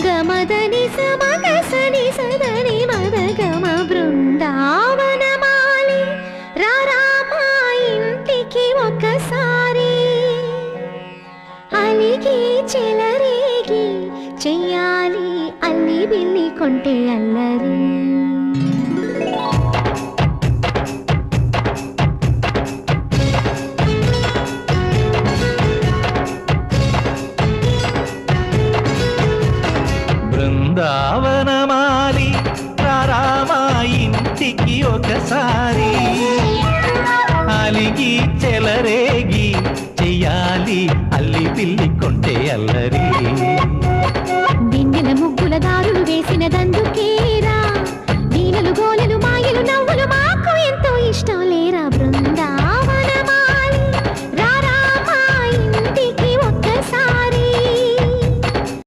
గమదని సమగసని సదని మద గమ బృందావనమాలి రారామా ఇంటికి ఒకసారి అలిగి చెలరేగి చెయ్యాలి అల్లి బిల్లి కొంటే అల్లరి బృందావనమాలి రారామా ఇంటికి ఒకసారి అలిగి చెలరేగి చెయ్యాలి అల్లి పిల్లి కొంటే అల్లరి